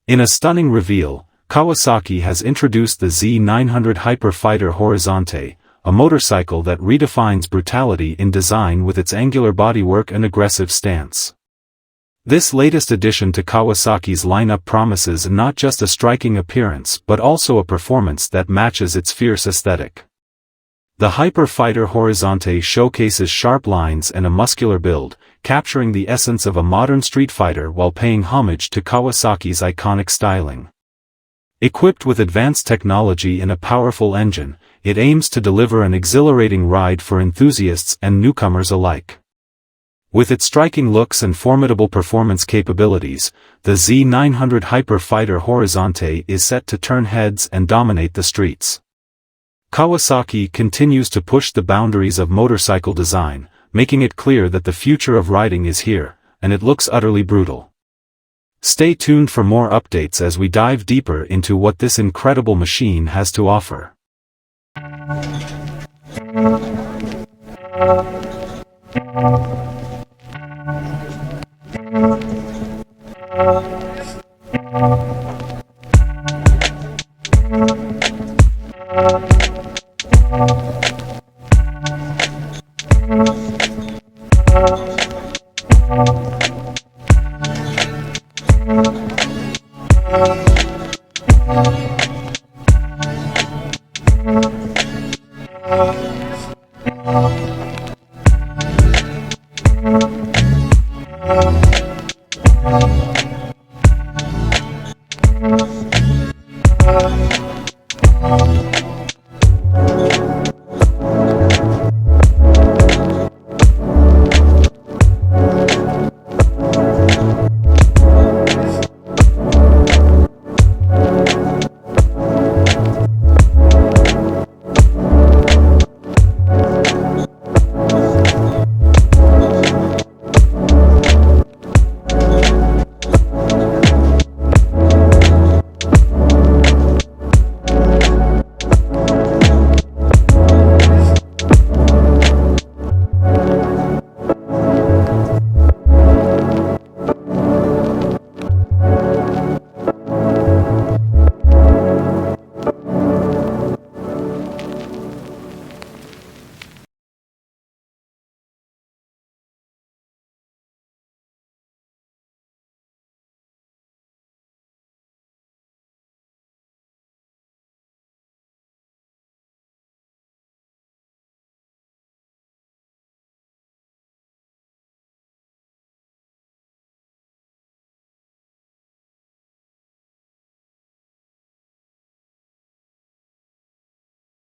In a stunning reveal, Kawasaki has introduced the Z900 Hyper Fighter Horizonte, a motorcycle that redefines brutality in design with its angular bodywork and aggressive stance. This latest addition to Kawasaki's lineup promises not just a striking appearance but also a performance that matches its fierce aesthetic. The Hyper Fighter Horizonte showcases sharp lines and a muscular build, capturing the essence of a modern street fighter while paying homage to Kawasaki's iconic styling. Equipped with advanced technology and a powerful engine, it aims to deliver an exhilarating ride for enthusiasts and newcomers alike. With its striking looks and formidable performance capabilities, the Z900 Hyper Fighter Horizonte is set to turn heads and dominate the streets. Kawasaki continues to push the boundaries of motorcycle design, making it clear that the future of riding is here, and it looks utterly brutal. Stay tuned for more updates as we dive deeper into what this incredible machine has to offer.